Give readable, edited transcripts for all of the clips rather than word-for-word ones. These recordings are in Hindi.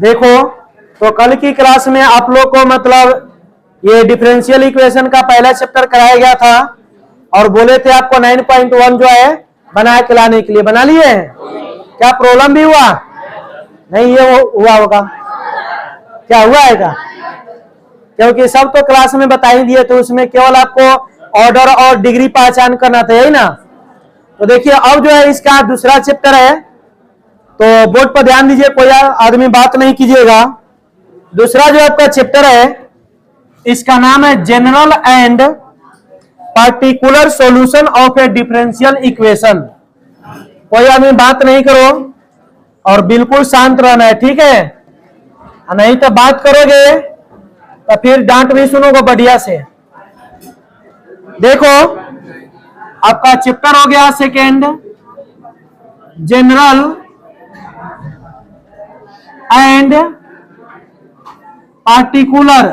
देखो, तो कल की क्लास में आप लोग को मतलब ये डिफरेंशियल इक्वेशन का पहला चैप्टर कराया गया था और बोले थे आपको 9.1 जो है बना के लाने के लिए। बना लिए हैं? क्या प्रॉब्लम भी हुआ? नहीं, ये हुआ होगा। क्या हुआ है क्या? क्योंकि सब तो क्लास में बता ही दिए, तो उसमें केवल आपको ऑर्डर और डिग्री पहचान करना था, यही ना। तो देखिए, अब जो है इसका दूसरा चैप्टर है, तो बोर्ड पर ध्यान दीजिए, कोई आदमी बात नहीं कीजिएगा। दूसरा जो आपका चैप्टर है इसका नाम है general and particular solution of a differential equation. कोई आदमी बात नहीं करो और बिल्कुल शांत रहना है, ठीक है? नहीं तो बात करोगे तो फिर डांट भी सुनोगे बढ़िया से। देखो, आपका चैप्टर हो गया सेकेंड, जनरल एंड पार्टिकुलर,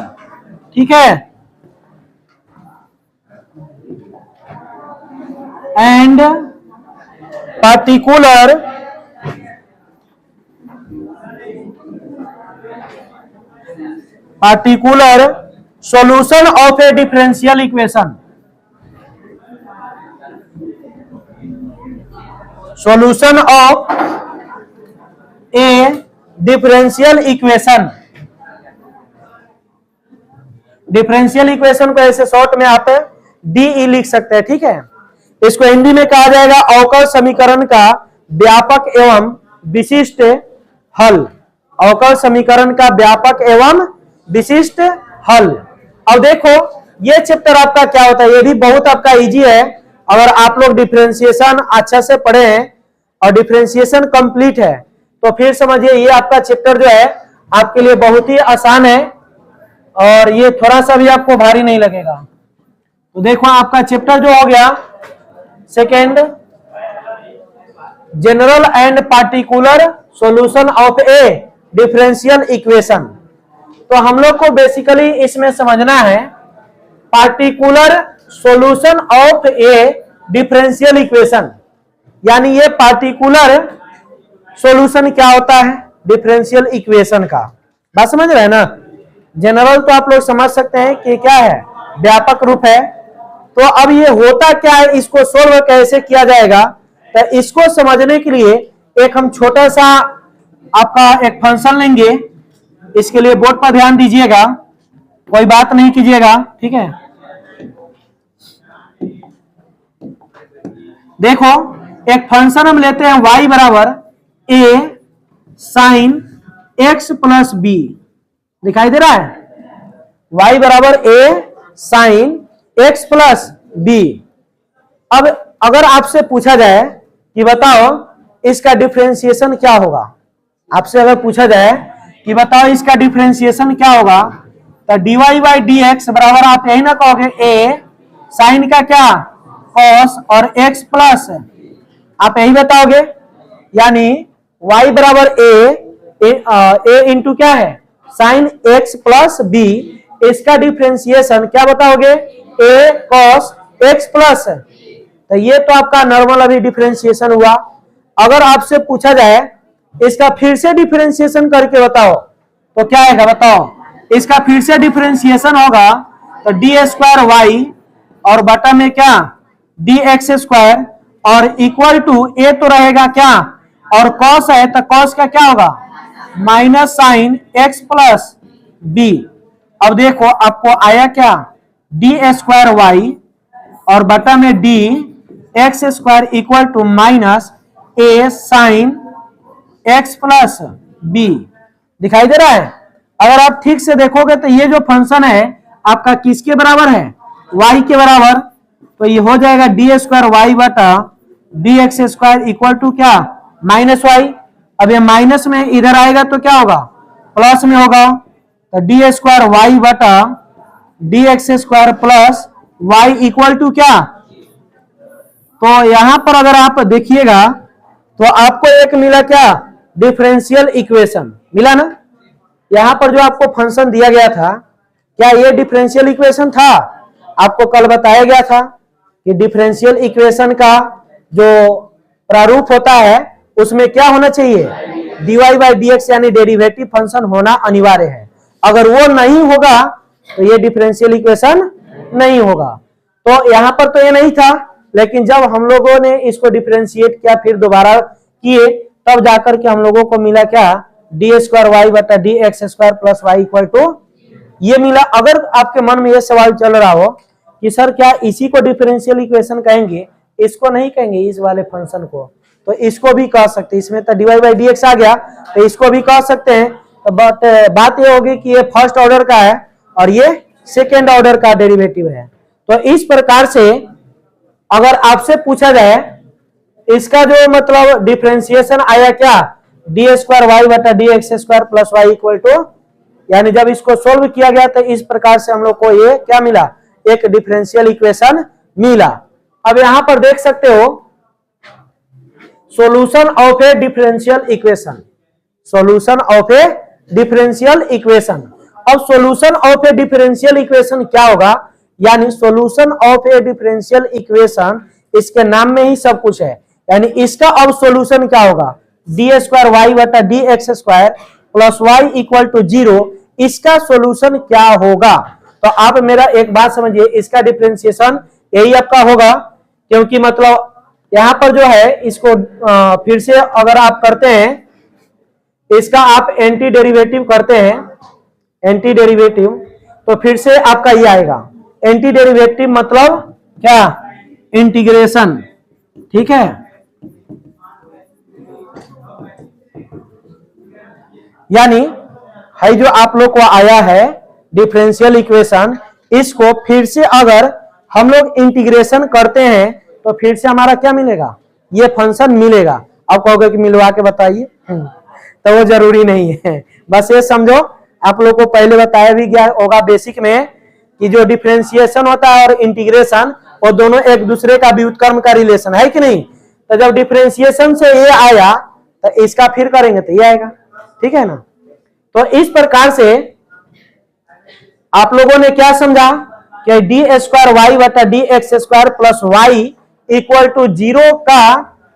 ठीक है? And particular solution of a differential equation. Solution of a differential equation. Differential equation को ऐसे शॉर्ट में आप डीई लिख सकते हैं, ठीक है? इसको हिंदी में कहा जाएगा अवकल समीकरण का व्यापक एवं विशिष्ट हल। अवकल समीकरण का व्यापक एवं विशिष्ट हल। अब देखो, ये चैप्टर आपका क्या होता है, ये भी बहुत आपका इजी है। अगर आप लोग डिफरेंशिएशन अच्छा से पढ़े हैं और डिफरेंशिएशन कंप्लीट है तो फिर समझिए ये आपका चैप्टर जो है आपके लिए बहुत ही आसान है और ये थोड़ा सा भी आपको भारी नहीं लगेगा। तो देखो, आपका चैप्टर जो हो गया second, general and particular solution of a differential equation. तो हम लोग को बेसिकली इसमें समझना है particular solution of a differential equation, यानी ये पार्टिकुलर सॉल्यूशन क्या होता है डिफरेंशियल इक्वेशन का। बात समझ रहे हैं ना? जनरल तो आप लोग समझ सकते हैं कि क्या है, व्यापक रूप है। तो अब ये होता क्या है, इसको सोल्व कैसे किया जाएगा, तो इसको समझने के लिए एक हम छोटा सा आपका एक फंक्शन लेंगे। इसके लिए बोर्ड पर ध्यान दीजिएगा, कोई बात नहीं कीजिएगा, ठीक है? देखो, एक फंक्शन हम लेते हैं y बराबर a sine x plus b। दिखाई दे रहा है? y बराबर a sine x plus b। अब अगर आपसे पूछा जाए कि बताओ इसका डिफरेंशिएशन क्या होगा, आपसे अगर पूछा जाए कि बताओ इसका डिफरेंशिएशन क्या होगा, तो dy बाई डी एक्स बराबर आप यही ना कहोगे a साइन का क्या cos और x प्लस, आप यही बताओगे। यानी y बराबर a इंटू क्या है साइन x प्लस b, इसका डिफरेंशिएशन क्या बताओगे a cos x प्लस। तो ये तो आपका नॉर्मल अभी डिफरेंशिएशन हुआ। अगर आपसे पूछा जाए इसका फिर से डिफरेंशिएशन करके बताओ तो क्या आएगा, बताओ? इसका फिर से डिफरेंशिएशन होगा तो डी स्क्वायर वाई और बटा में क्या डी एक्स स्क्वायर और इक्वल टू ए तो रहेगा क्या, और कॉस है तो कॉस का क्या होगा minus sine x plus b. अब देखो आपको आया क्या डी स्क्वायर वाई और बटा में d x square equal to minus a sine x plus b. दिखाई दे रहा है? अगर आप ठीक से देखोगे तो ये जो फंक्शन है आपका किसके बराबर है, y के बराबर। तो ये हो जाएगा डी स्क्वायर वाई बटा d x square equal to क्या माइनस वाई। अब ये माइनस में इधर आएगा तो क्या होगा प्लस में होगा, तो डी स्क्वायर वाई बटा d x square plus y equal to क्या। तो यहां पर अगर आप देखिएगा तो आपको एक मिला क्या डिफरेंशियल इक्वेशन मिला ना। यहां पर जो आपको फंक्शन दिया गया था क्या ये डिफरेंशियल इक्वेशन था? आपको कल बताया गया था कि डिफरेंशियल इक्वेशन का जो प्रारूप होता है उसमें क्या होना चाहिए dy बाई dx यानी डेरिवेटिव फंक्शन होना अनिवार्य है। अगर वो नहीं होगा तो ये डिफरेंशियल इक्वेशन नहीं होगा। तो यहां पर तो ये नहीं था, लेकिन जब हम लोगों ने इसको डिफरेंशिएट किया फिर दोबारा किए तब जाकर के हम लोगों को मिला क्या, डी स्क्वायर वाई बटा d x square plus y equal to ये मिला। अगर आपके मन में ये सवाल चल रहा हो कि सर क्या इसी को डिफरेंशियल इक्वेशन कहेंगे, इसको नहीं कहेंगे इस वाले फंक्शन को, तो इसको भी कह सकते हैं। इसमें तो D Y by D X आ गया तो इसको भी कह सकते हैं। तो बात ये होगी कि ये फर्स्ट ऑर्डर का है और ये सेकेंड ऑर्डर का डेरिवेटिव है। तो इस प्रकार से अगर आपसे पूछा जाए इसका जो मतलब डिफरेंशिएशन आया क्या, डी स्क्वायर वाई बटा d x square plus y equal to, यानी जब इसको सोल्व किया गया तो इस प्रकार से हम लोग को ये क्या मिला, एक डिफरेंशियल इक्वेशन मिला। अब यहां पर देख सकते हो solution of a differential equation, solution of a differential equation. अब solution of a differential equation क्या होगा, यानी solution of a differential equation, इसके नाम में ही सब कुछ है। यानी इसका अब सॉल्यूशन क्या होगा, डी स्क्वायर वाई बटा d x square plus y equal to 0, इसका सॉल्यूशन क्या होगा। तो आप मेरा एक बात समझिए, इसका डिफरेंशिएशन यही आपका होगा, क्योंकि मतलब यहां पर जो है इसको फिर से अगर आप करते हैं, इसका आप एंटी डेरिवेटिव करते हैं, एंटी डेरिवेटिव, तो फिर से आपका ये आएगा। एंटी डेरिवेटिव मतलब क्या, इंटीग्रेशन, ठीक है। यानी है जो आप लोग को आया है डिफरेंशियल इक्वेशन, इसको फिर से अगर हम लोग इंटीग्रेशन करते हैं तो फिर से हमारा क्या मिलेगा, ये फंक्शन मिलेगा। आप कहोगे कि मिलवा के बताइए, तो वो जरूरी नहीं है। बस ये समझो, आप लोग को पहले बताया भी गया होगा बेसिक में कि जो डिफरेंशिएशन होता है और इंटीग्रेशन, वो दोनों एक दूसरे का व्युत्क्रम का रिलेशन है कि नहीं। तो जब डिफरेंशिएशन से ये आया तो इसका फिर करेंगे तो ये आएगा, ठीक है ना। तो इस प्रकार से आप लोगों ने क्या समझा कि डी स्क्वायर वाई बटा d x square plus y equal to 0 का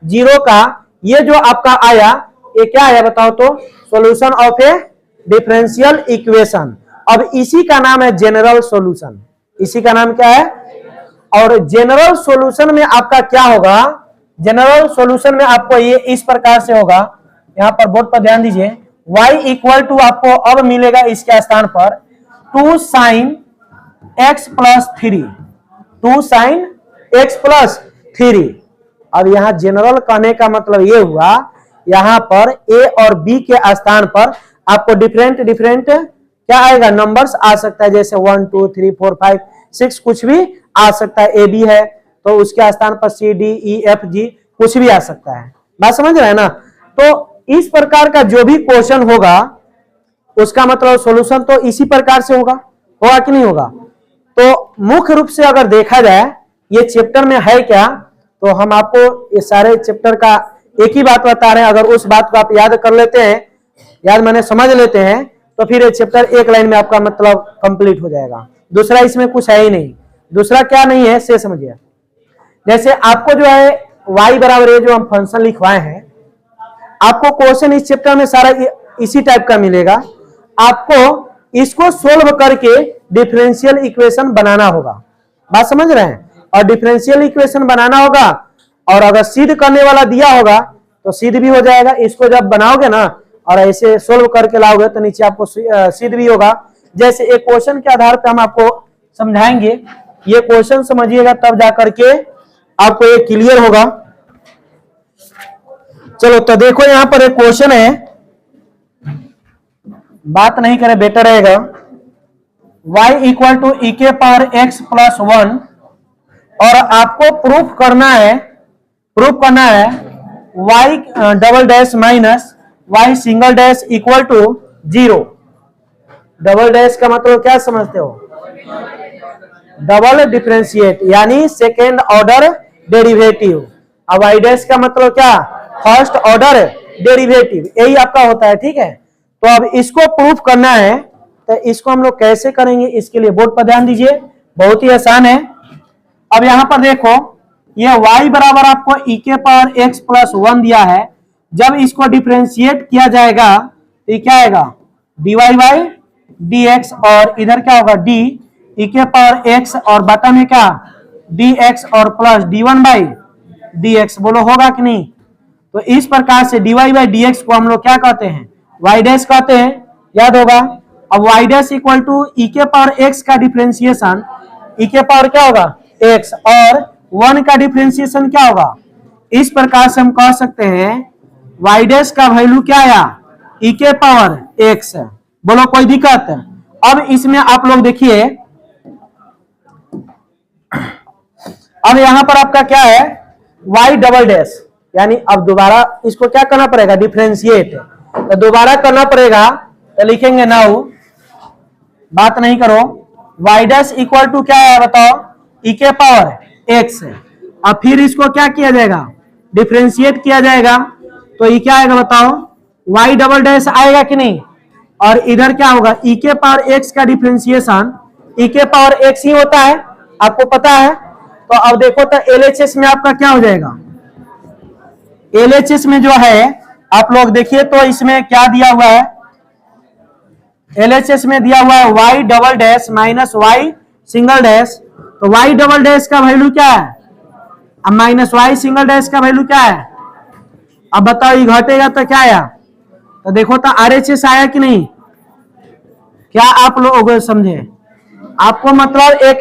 ये जो आपका आया, ये क्या आया बताओ तो, solution of a differential equation. अब इसी का नाम है जनरल सॉल्यूशन, इसी का नाम क्या है। और जनरल सॉल्यूशन में आपका क्या होगा, जनरल सॉल्यूशन में आपको ये इस प्रकार से होगा, यहां पर बोर्ड पर ध्यान दीजिए, y इक्वल टू आपको अब मिलेगा इसके स्थान पर 2 sin x plus 3, 2 sin x plus 3। अब यहां जनरल कहने का मतलब ये हुआ, यहां पर a और b के स्थान पर आपको डिफरेंट डिफरेंट क्या आएगा, नंबर्स आ सकता है, जैसे 1 2 3 4 5 6 कुछ भी आ सकता है। ए बी है तो उसके स्थान पर C D E F G कुछ भी आ सकता है। बात समझ रहे हैं ना। तो इस प्रकार का जो भी क्वेश्चन होगा उसका मतलब सॉल्यूशन तो इसी प्रकार से होगा कि नहीं होगा। तो मुख्य रूप से अगर देखा जाए ये चैप्टर में है क्या, तो हम आपको ये सारे चैप्टर का एक ही बात बता रहे हैं। अगर उस बात को आप याद कर लेते हैं, याद मैंने समझ लेते हैं, तो फिर ये चैप्टर एक लाइन में आपका मतलब कंप्लीट हो जाएगा। दूसरा इसमें कुछ है ही नहीं। दूसरा क्या नहीं है से समझिए, जैसे आपको जो है y बराबर है जो हम फंक्शन लिखवाए हैं, आपको क्वेश्चन इस चैप्टर में सारा इसी टाइप का मिलेगा। आपको इसको सोल्व करके डिफरेंशियल इक्वेशन बनाना होगा। बात समझ रहे हैं। और डिफरेंशियल इक्वेशन बनाना होगा, और अगर सिद्ध करने वाला दिया होगा तो सिद्ध भी हो जाएगा। इसको जब बनाओगे ना और ऐसे सोल्व करके लाओगे तो नीचे आपको सिद्ध भी होगा। जैसे एक क्वेश्चन के आधार पर हम आपको समझाएंगे, ये क्वेश्चन समझिएगा तब जाकर के आपको ये क्लियर होगा। चलो तो देखो यहां पर एक क्वेश्चन है, बात नहीं करें बेटर रहेगा। y इक्वल टू ई के पावर x प्लस 1, और आपको प्रूफ करना है y double dash minus y single dash equal to 0। Double dash का मतलब क्या समझते हो, डबल डिफरेंशिएट यानी सेकेंड ऑर्डर डेरिवेटिव। अब y डैश का मतलब क्या, फर्स्ट ऑर्डर डेरिवेटिव, यही आपका होता है, ठीक है। तो अब इसको प्रूफ करना है, तो इसको हम लोग कैसे करेंगे, इसके लिए बोर्ड पर ध्यान दीजिए, बहुत ही आसान है। अब यहां पर देखो ये y बराबर आपको e के पावर x प्लस 1 दिया है, जब इसको डिफरेंशिएट किया जाएगा तो ये क्या आएगा, dy बाई dx, और इधर क्या होगा d e के पावर x, और बटा में क्या dx और प्लस d1 बाई dx। बोलो होगा कि नहीं। तो इस प्रकार से dy बाई dx को हम लोग क्या कहते हैं, y डैश कहते हैं, याद होगा। अब y dash equal to e के पावर x का डिफरेंशिएशन, e के पावर क्या होगा x, और 1 का डिफरेंशिएशन क्या होगा। इस प्रकार से हम कह सकते हैं y डैश का वैल्यू क्या आया, e के पावर x। बोलो कोई दिक्कत। अब इसमें आप लोग देखिए, अब यहां पर आपका क्या है y डबल डैश, यानी अब दोबारा इसको क्या करना पड़ेगा, डिफरेंशिएट। तो दोबारा करना पड़ेगा, तो लिखेंगे नाउ, बात नहीं करो, y डैश इक्वल टू क्या है बताओ, e के पावर x। अब फिर इसको क्या किया जाएगा, डिफरेंशिएट किया जाएगा, तो ये क्या आएगा बताओ, y डबल डैश आएगा कि नहीं। और इधर क्या होगा, e के पावर x का डिफरेंशिएशन e के पावर x ही होता है, आपको पता है। तो अब देखो तो LHS में आपका क्या हो जाएगा, LHS में जो है आप लोग देखिए तो इसमें क्या दिया हुआ है, LHS में दिया हुआ है y double dash minus y single dash. तो y डबल डैश का वैल्यू क्या है, अब माइनस y सिंगल डैश का वैल्यू क्या है। अब बताओ ये घटेगा तो क्या आया, तो देखो तो RHS आया कि नहीं। क्या आप लोग समझे, आपको मतलब एक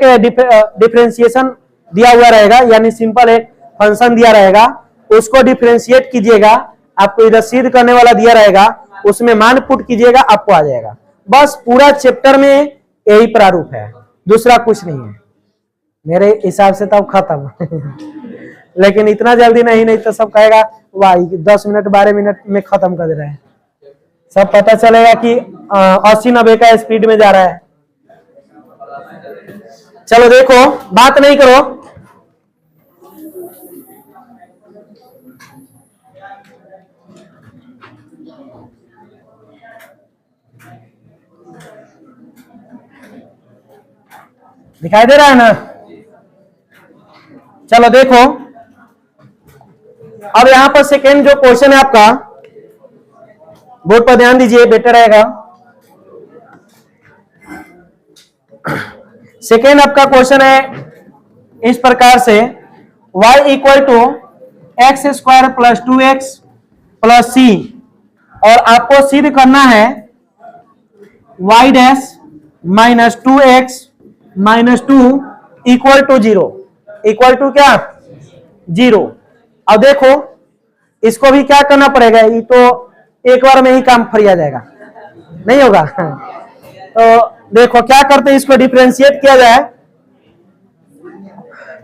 डिफरेंशिएशन दिया हुआ रहेगा, यानी सिंपल एक फंक्शन दिया रहेगा, उसको डिफरेंशिएट कीजिएगा, आपको इधर सिद्ध करने वाला दिया रहेगा, उसमें मान पुट कीजिएगा, आपको आ जाएगा। बस पूरा चैप्टर में यही प्रारूप है, दूसरा कुछ नहीं है मेरे हिसाब से, तब खत्म। लेकिन इतना जल्दी नहीं तो सब कहेगा वाह 10 मिनट 12 मिनट में खत्म कर दे रहे हैं, सब पता चलेगा कि 80-90 का स्पीड में जा रहा है। चलो देखो, बात नहीं करो, दिखाई दे रहा है ना। चलो देखो, अब यहां पर सेकेंड जो क्वेश्चन है आपका, बोर्ड पर ध्यान दीजिए, बेटर रहेगा। सेकेंड आपका क्वेश्चन है इस प्रकार से, y equal to x square plus 2x plus c, और आपको सिद्ध करना है y डैश minus 2x minus 2 equal to 0, equal to क्या 0। अब देखो इसको भी क्या करना पड़ेगा, ये तो एक बार में ही काम फरिया जाएगा, नहीं होगा। तो देखो क्या करते हैं, इसको डिफरेंशिएट किया जाए।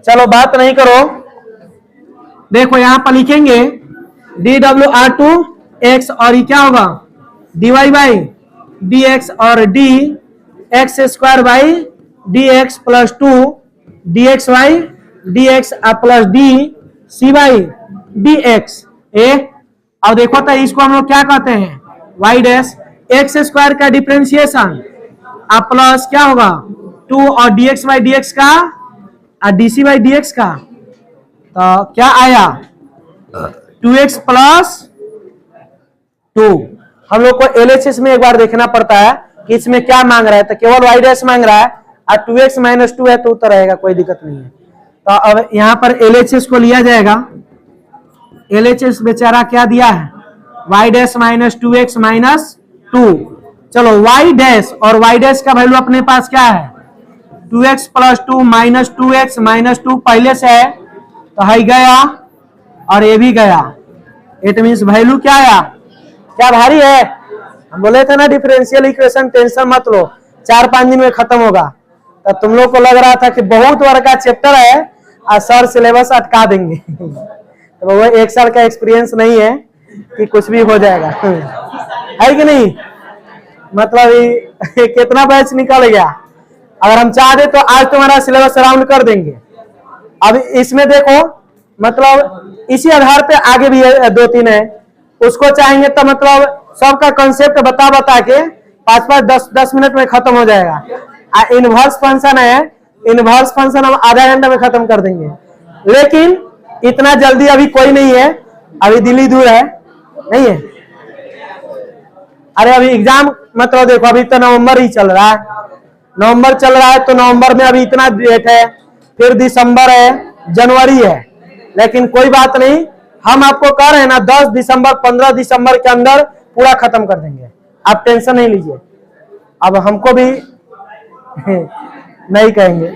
चलो बात नहीं करो, देखो यहां पर लिखेंगे dwr2x, और ये क्या होगा dy बाई dx, और d x square by dx plus 2 dx by dx plus d c by dx। अब देखो तो इसको हम लोग क्या कहते हैं, y डैश एक्स स्क्वायर का डिफरेंशिएशन अब प्लस क्या होगा 2 और dx बाई dx का और dc बाई dx का, तो क्या आया 2x प्लस 2। हम लोग को LHS में एक बार देखना पड़ता है कि इसमें क्या मांग रहा है, तो केवल y डैश मांग रहा है, और 2x माइनस 2 है तो उत्तर रहेगा, कोई दिक्कत नहीं है। तो अब यहां पर LHS को लिया जाएगा, LHS बेचारा क्या दिया है y डैश माइनस 2x माइनस 2। चलो y डैश और y डैश का वैल्यू अपने पास क्या है 2x plus 2 minus 2x minus 2 पहले से है, तो है गया और ये भी गया। इट मीन्स वैल्यू क्या आया, क्या भारी है। हम बोले थे ना डिफरेंशियल इक्वेशन टेंशन मत लो, 4-5 दिन में खत्म होगा। तो तुम लोग को लग रहा था कि बहुत बड़ा का चैप्टर है और सर सिलेबस अटका देंगे। तो वो 1 साल का एक्सपीरियंस नहीं है कि कुछ भी हो जाएगा, है कि नहीं। मतलब कितना बैच निकल गया, अगर हम चाहते तो आज तुम्हारा सिलेबस राउंड कर देंगे। अब इसमें देखो मतलब इसी आधार पे आगे भी 2-3 है, उसको चाहेंगे तो मतलब सबका कंसेप्ट बता के 5-5-10 मिनट में खत्म हो जाएगा। इनवर्स फंक्शन है, इनवर्स फंक्शन हम आधा घंटा में खत्म कर देंगे, लेकिन इतना जल्दी अभी कोई नहीं है, अभी दिल्ली दूर है, नहीं है? अरे अभी एग्जाम मतलब देखो, अभी तो नवंबर ही चल रहा है, नवंबर चल रहा है, तो नवंबर में अभी इतना डेट है, फिर दिसंबर है, जनवरी है, लेकिन कोई बात नहीं, हम आपको कह रहे हैं ना 10 दिसंबर 15 दिसंबर के अंदर पूरा खत्म कर देंगे, आप टेंशन नहीं लीजिए। अब हमको भी नहीं कहेंगे।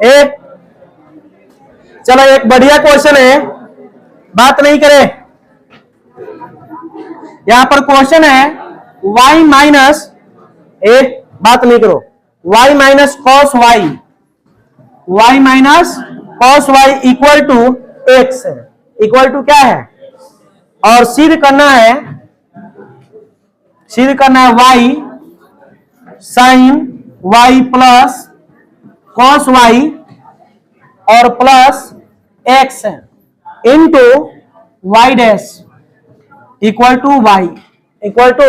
एक चलो एक बढ़िया क्वेश्चन है, बात नहीं करे, यहां पर क्वेश्चन है y माइनस ए, बात नहीं करो, y minus cos y, y minus cos y equal to x, equal to क्या है, और सिद्ध करना है y sine y plus cos y और plus x into y dash equal to y, equal to,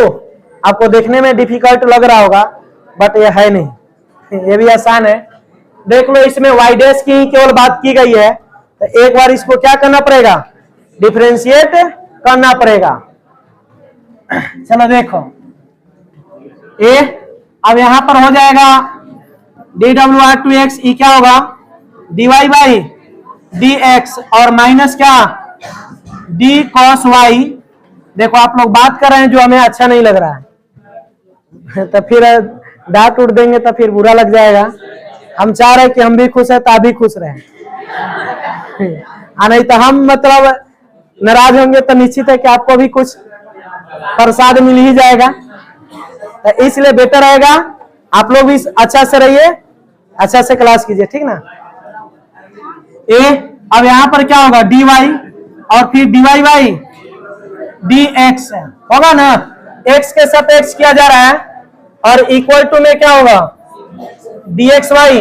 आपको देखने में डिफिकल्ट लग रहा होगा बट ये है नहीं, ये भी आसान है। देख लो, इसमें वाई डैश की केवल बात की गई है, तो एक बार इसको क्या करना पड़ेगा, डिफरेंशिएट करना पड़ेगा। चलो देखो, ए अब यहां पर हो जाएगा dw/2x, ई क्या होगा, dy बाई dx और माइनस क्या d cos y। देखो आप लोग बात कर रहे हैं जो हमें अच्छा नहीं लग रहा है, तो फिर डांट उड़ देंगे तो फिर बुरा लग जाएगा। हम चाह रहे हैं कि हम भी खुश है तो आप भी खुश रहें, नहीं तो हम मतलब नाराज होंगे तो निश्चित है कि आपको भी कुछ प्रसाद मिल ही जाएगा, तो इसलिए बेटर रहेगा आप लोग भी अच्छा से रहिए, अच्छा से क्लास कीजिए, ठीक ना। ए अब यहां पर क्या होगा, dy और फिर dy बाई dx होगा ना, x के साथ x किया जा रहा है, और इक्वल टू में क्या होगा, dx बाई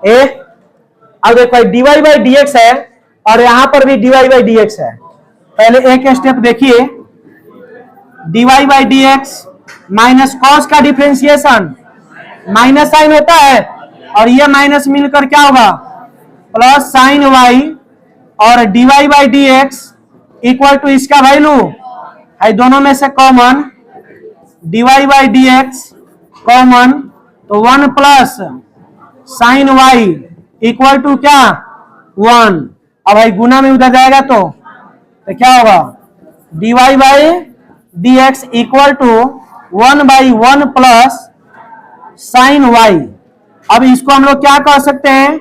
ए, अब देखो dy बाई dx है और यहां पर भी dy बाई dx है। पहले एक स्टेप देखिए, dy by dx minus cos का डिफरेंशिएशन, माइनस साइन होता है और ये माइनस मिलकर क्या होगा, प्लस साइन y और dy by dx equal to इसका वैल्यू है दोनों में से common, dy by dx common, तो 1 plus sine y equal to क्या 1, अब भाई गुना में उधर जाएगा तो क्या होगा, dy by dx equal to 1 by 1 plus sine y। अब इसको हम लोग क्या कह सकते हैं,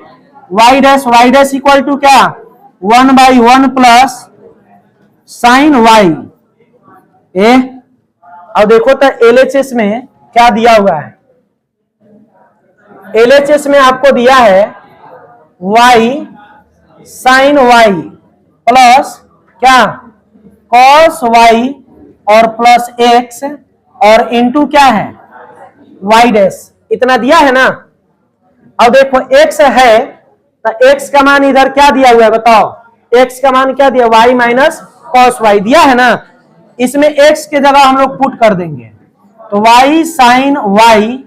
y डैश इक्वल टू क्या 1 बाई 1 प्लस साइन y। ए अब देखो तो LHS में क्या दिया हुआ है, LHS में आपको दिया है y साइन y प्लस क्या कॉस y और प्लस x और इंटू क्या है y डैश, इतना दिया है ना। अब देखो x है तो x का मान इधर क्या दिया हुआ है बताओ, x का मान क्या दिया, y माइनस कॉस y दिया है ना, इसमें x के जगह हम लोग पुट कर देंगे, तो y sine y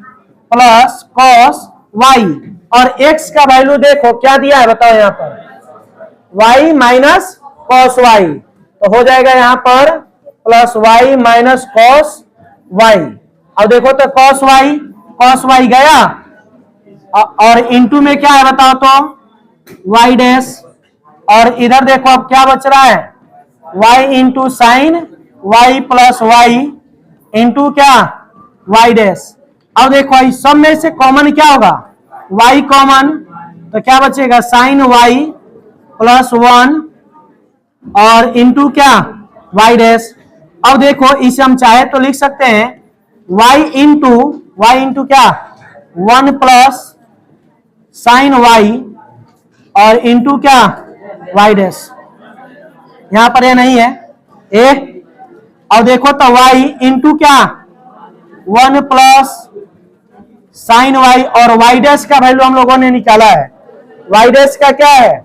plus cos y और x का वैल्यू देखो क्या दिया है बताओ, यहाँ पर y माइनस कॉस y, तो हो जाएगा यहाँ पर plus y minus cos y। अब देखो तो कॉस y गया और इंटू में क्या है बताओ तो y डैश, और इधर देखो अब क्या बच रहा है, y into sine y plus y into क्या y डैश। अब देखो इस सब में से कॉमन क्या होगा, y कॉमन, तो क्या बचेगा साइन y प्लस 1 और इंटू क्या y डैश। अब देखो इसे हम चाहे तो लिख सकते हैं y इंटू क्या 1 प्लस साइन y और इंटू क्या y डैश, यहां पर ये नहीं है ए। और देखो तो y इंटू क्या 1 प्लस साइन y और y डैश का वैल्यू हम लोगों ने निकाला है, y डैश का क्या है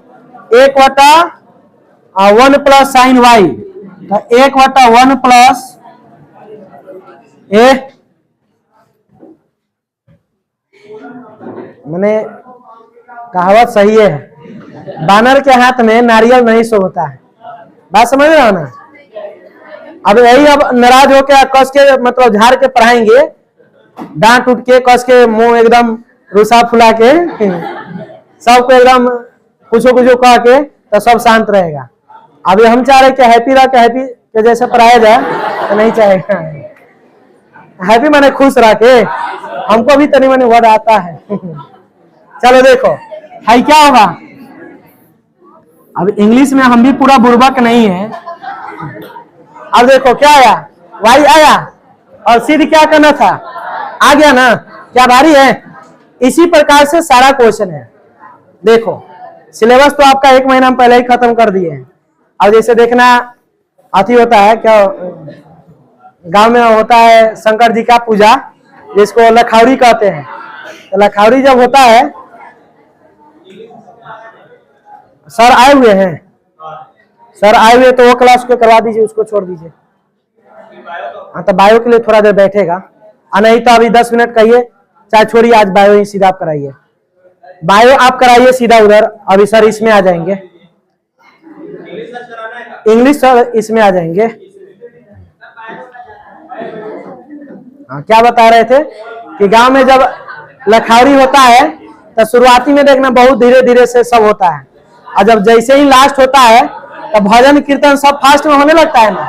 1/1 प्लस साइन y, तो 1/1 प्लस ए, मैंने कहावत सही है, बानर के हाथ में नारियल नहीं शोभता है, बात समझ रहे हो ना? अब यही अब नाराज होके कस के मतलब झाड़ के पढ़ाएंगे, डांट उठ के कस के मुंह एकदम रुसा फुला के सबको एकदम कुछो कुछो कह के तो सब शांत रहेगा। अभी हम चाह रहे कि हैप्पी रह के हैप्पी के जैसे पढ़ाया जाए तो नहीं चाहेगा। हैप्पी माने खुश रह के, हमको भी तनी मनी वर्ड आता है। चलो देखो हाई क्या होगा। अब इंग्लिश में हम भी पूरा बुर्बक नहीं है। अब देखो क्या आया, वाई आया और सिद्ध क्या करना था, आ गया ना, क्या भारी है। इसी प्रकार से सारा क्वेश्चन है। देखो सिलेबस तो आपका 1 महीना पहले ही खत्म कर दिए हैं। अब जैसे देखना अति होता है क्या, गांव में होता है शंकर जी का पूजा जिसको लखावड़ी कहते हैं। तो लखावड़ी जब होता है, सर आए हुए हैं, सर आए हुए तो वो क्लास को करवा दीजिए, उसको छोड़ दीजिए। हाँ तो बायो के लिए थोड़ा देर बैठेगा, नहीं तो अभी 10 मिनट कहिए, चाहे छोड़िए आज बायो ही सीधा आप कराइए, बायो आप कराइए सीधा उधर। अभी सर इसमें आ जाएंगे, इंग्लिश सर इसमें आ जाएंगे। हाँ क्या बता रहे थे कि गांव में जब लखावड़ी होता है तो शुरुआती में देखना बहुत धीरे धीरे से सब होता है, और जब जैसे ही लास्ट होता है तो भजन कीर्तन सब फास्ट में होने लगता है ना।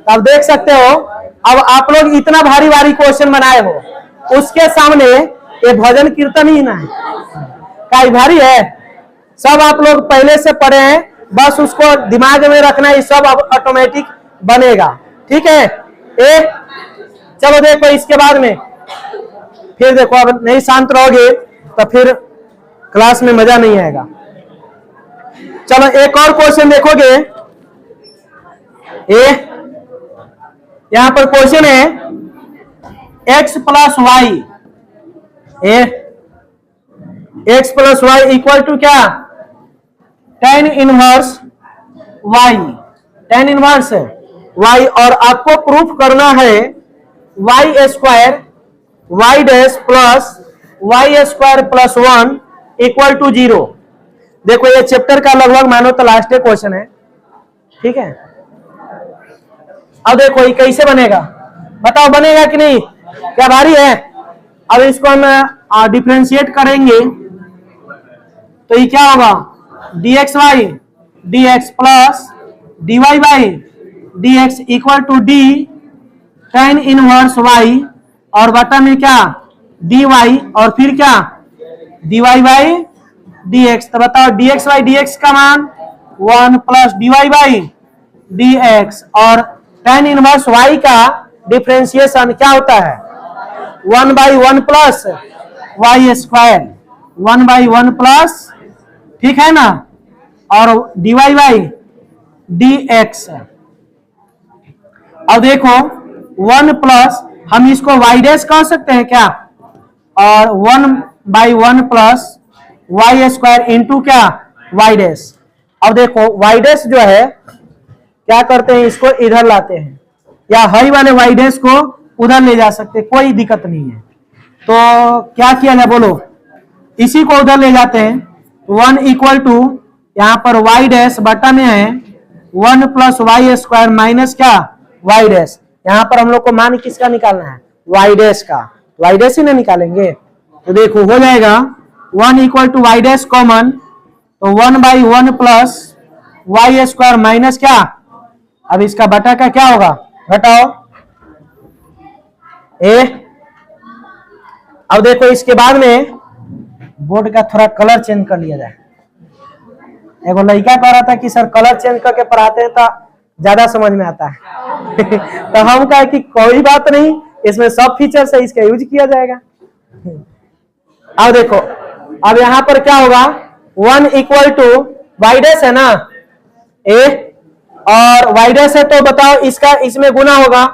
तब देख सकते हो अब आप लोग इतना भारी भारी क्वेश्चन बनाए हो, उसके सामने ये भजन कीर्तन ही ना है, क्या भारी है। सब आप लोग पहले से पढ़े हैं, बस उसको दिमाग में रखना, ये सब अब ऑटोमेटिक बनेगा। ठीक है, चलो देखो इसके बाद में फिर देखो, अब नहीं शांत रहोगे तो फिर क्लास में मजा नहीं आएगा। चलो एक और क्वेश्चन देखोगे, यहां पर क्वेश्चन है x plus y, x plus y equal to क्या, tan inverse y, tan inverse y, और आपको प्रूफ करना है y square y dash plus y square plus 1 equal to 0। देखो ये चैप्टर का लगभग मानो तो लास्ट क्वेश्चन है। ठीक है, अब देखो ये कैसे बनेगा, बताओ बनेगा कि नहीं, क्या भारी है। अब इसको हम डिफरेंशिएट करेंगे तो ये क्या होगा, dx y dx plus dy y dx equal to d tan inverse y, और बटा में क्या dy, और फिर क्या dy बाई dx। तो बताओ dx बाई dx का मान 1 प्लस dy बाई dx, और tan इनवर्स y का डिफरेंशिएशन क्या होता है 1 by 1 plus y square, 1 by 1 plus, ठीक है ना, और dy बाई dx। अब देखो 1 प्लस, हम इसको y डैश कह सकते हैं क्या, और 1 by 1 plus y square into क्या y डैश। अब देखो y डैश जो है क्या करते हैं, इसको इधर लाते हैं, या हाई वाले y डैश को उधर ले जा सकते हैं, कोई दिक्कत नहीं है। तो क्या किया जाए बोलो, इसी को उधर ले जाते हैं, 1 इक्वल टू यहाँ पर y डैश बटा में है 1 प्लस y स्क्वायर माइनस क्या y डैश। यहाँ पर हम लोग को मान किसका निकालना है, y डैश का, y डैश ही ना निकालेंगे। तो देखो हो जाएगा 1 equal to y dash common, तो 1 by 1 plus y square minus क्या, अब इसका बटा का क्या होगा, घटाओ अब देखो इसके बाद में बोर्ड का थोड़ा कलर चेंज कर लिया जाए। एगो लड़का कह रहा था कि सर कलर चेंज करके पढ़ाते हैं तो ज्यादा समझ में आता है। तो हम कहा कि कोई बात नहीं, इसमें सब फीचर से इसका यूज किया जाएगा। अब देखो अब यहां पर क्या होगा, 1 इक्वल टू वाई डैश है ना, और वाई डैश है तो बताओ इसका इसमें गुना होगा,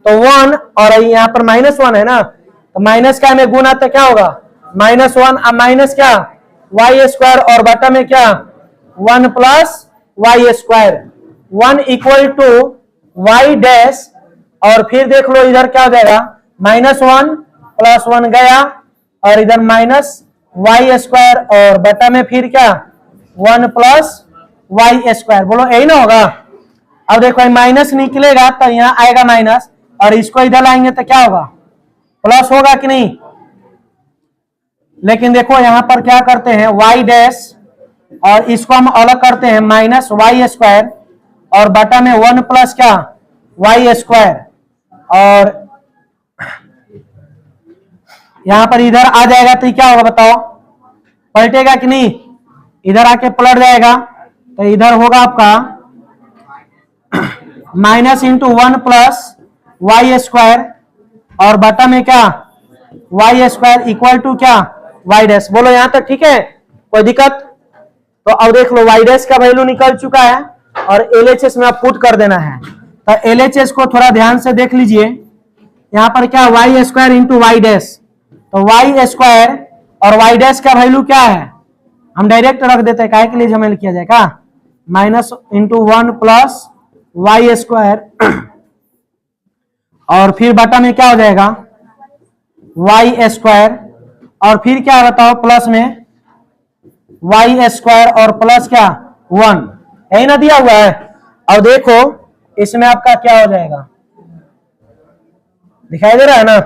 तो 1, और यहाँ पर -1 है ना, तो माइनस का में गुना तो क्या होगा -1, अब माइनस क्या वाई स्क्वायर, और बटा में क्या 1 plus y square, 1 equal to y dash, और फिर देख लो इधर क्या हो जाएगा -1 प्लस 1 गया, और इधर माइनस वाई स्क्वायर, और बटा में फिर क्या 1 प्लस वाई स्क्वायर, बोलो यही ना होगा। अब देखो माइनस निकलेगा तो यहाँ आएगा माइनस, और इसको इधर लाएंगे तो क्या होगा, प्लस होगा कि नहीं। लेकिन देखो यहां पर क्या करते हैं, वाई डैश और इसको हम अलग करते हैं माइनस वाई स्क्वायर, और बटा में 1 प्लस क्या वाई स्क्वायर, और यहां पर इधर आ जाएगा तो क्या होगा बताओ, पलटेगा कि नहीं, इधर आके पलट जाएगा। तो इधर होगा आपका minus into 1 plus y square, और बटा में क्या वाई स्क्वायर इक्वल टू क्या वाई डैश। बोलो यहां तक ठीक है, कोई दिक्कत। तो अब देख लो वाई डैश का वैल्यू निकल चुका है, और एलएचएस में आप पुट कर देना है। तो एलएचएस को थोड़ा ध्यान से देख लीजिए, यहां पर क्या y square into y dash, तो वाई स्क्वायर और वाई डैश का वैल्यू क्या है, हम डायरेक्ट रख देते हैं, काहे के लिए झमेल किया जाएगा, minus into 1 plus y square, और फिर बटा में क्या हो जाएगा वाई स्क्वायर, और फिर क्या बताओ प्लस में वाई स्क्वायर और प्लस क्या 1, यही ना दिया हुआ है। अब देखो इसमें आपका क्या हो जाएगा, दिखाई दे रहा है ना,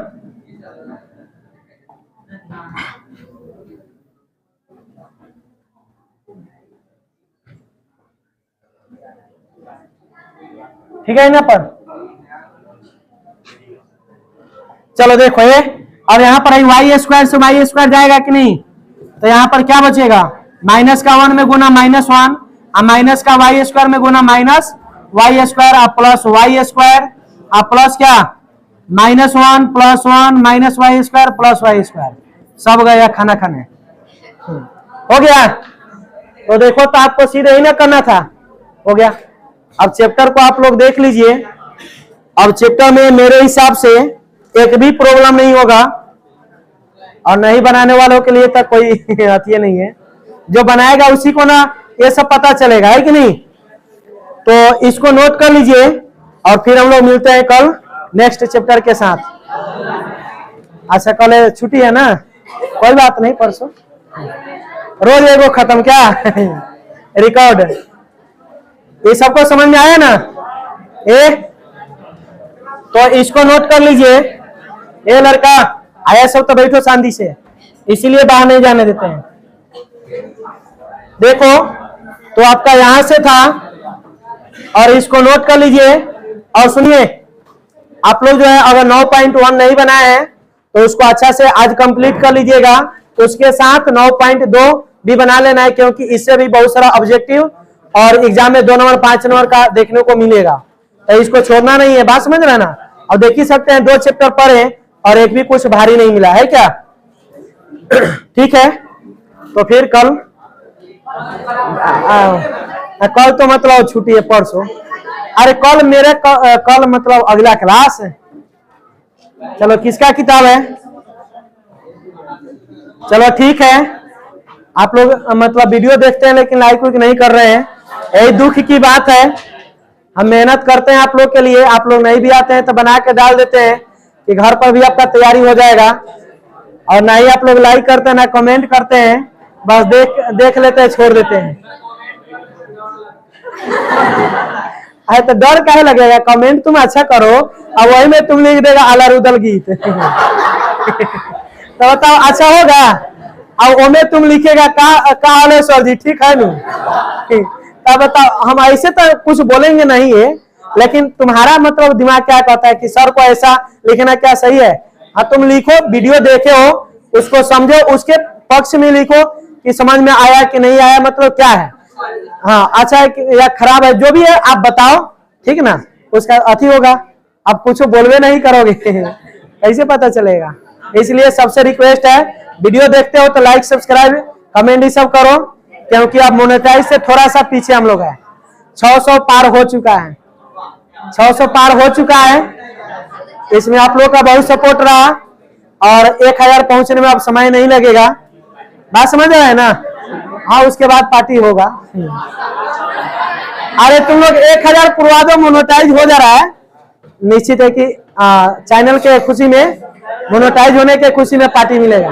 ठीक है यहाँ पर। चलो देखो ये, अब यहां पर वाई स्क्वायर से वाई स्क्वायर जाएगा कि नहीं, तो यहां पर क्या बचेगा, माइनस का 1 में गुना -1, और माइनस का वाई स्क्वायर में गुना माइनस वाई स्क्वायर, और प्लस वाई स्क्वायर, और प्लस क्या -1 plus 1 minus y square plus y square, सब गया खाना खाने, हो गया। तो देखो तो आपको सीधे ही ना करना था, हो गया। अब चैप्टर को आप लोग देख लीजिए। अब चैप्टर में मेरे हिसाब से एक भी प्रॉब्लम नहीं होगा, और नहीं बनाने वालों के लिए तो कोई अति नहीं है, जो बनाएगा उसी को ना ये सब पता चलेगा, है कि नहीं। तो इसको नोट कर लीजिए, और फिर हम लोग मिलते हैं कल नेक्स्ट चैप्टर के साथ। अच्छा कल छुट्टी है ना, कोई बात नहीं, परसों रोज एगो खत्म क्या रिकॉर्ड, ये सबको समझ में आया ना। तो इसको नोट कर लीजिए, ये लड़का आया सब तो बैठो शांति से, इसीलिए बाहर नहीं जाने देते हैं। देखो तो आपका यहां से था, और इसको नोट कर लीजिए। और सुनिए आप लोग जो है अगर 9.1 नहीं बनाए हैं तो उसको अच्छा से आज कंप्लीट कर लीजिएगा, तो उसके साथ 9.2 भी बना लेना है, क्योंकि इससे भी बहुत सारा ऑब्जेक्टिव और एग्जाम में 2 नंबर 5 नंबर का देखने को मिलेगा, तो इसको छोड़ना नहीं है, बात समझ रहे ना। अब देख ही सकते हैं 2 चैप्टर पढ़े और एक भी कुछ भारी नहीं मिला है क्या, ठीक है। तो फिर कल कल तो मतलब छुट्टी है, परसों, अरे कल मेरे कल मतलब अगला क्लास है। चलो किसका किताब है, चलो ठीक है। आप लोग मतलब वीडियो देखते हैं लेकिन लाइक नहीं कर रहे हैं, यही दुख की बात है। हम मेहनत करते हैं आप लोग के लिए, आप लोग नहीं भी आते हैं तो बना के डाल देते हैं कि घर पर भी आपका तैयारी हो जाएगा, और ना ही आप लोग लाइक करते हैं ना कमेंट करते हैं, बस देख लेते हैं छोड़ देते हैं। अरे तो डर काहे लगेगा, कमेंट तुम अच्छा करो और वही में तुम लिख देगा आला रुदल गीत तो बताओ अच्छा होगा, और ओमे तुम लिखेगा का आले सर जी, ठीक है नू। तब बताओ, हम ऐसे तो कुछ बोलेंगे नहीं है, लेकिन तुम्हारा मतलब दिमाग क्या कहता है कि सर को ऐसा लिखना क्या सही है। हाँ तुम लिखो, वीडियो देखे हो उसको समझो, उसके पक्ष में लिखो कि समझ में आया कि नहीं आया, मतलब क्या है, हाँ अच्छा है या खराब है, जो भी है आप बताओ, ठीक ना, उसका अति होगा। आप कुछ बोलवे नहीं करोगे कैसे पता चलेगा। इसलिए सबसे रिक्वेस्ट है, वीडियो देखते हो तो लाइक सब्सक्राइब कमेंट ही सब करो, क्योंकि आप मोनेटाइज से थोड़ा सा पीछे हम लोग हैं। 600 पार हो चुका है, 600 पार हो चुका है, इसमें आप लोग का बहुत सपोर्ट रहा, और 1000 पहुंचने में अब समय नहीं लगेगा, बात समझ रहे हैं ना। हाँ उसके बाद पार्टी होगा। अरे तुम लोग 1000 पुरवा दो, मोनेटाइज हो जा रहा है, निश्चित है कि चैनल के खुशी में, मोनेटाइज होने के खुशी में पार्टी मिलेगा।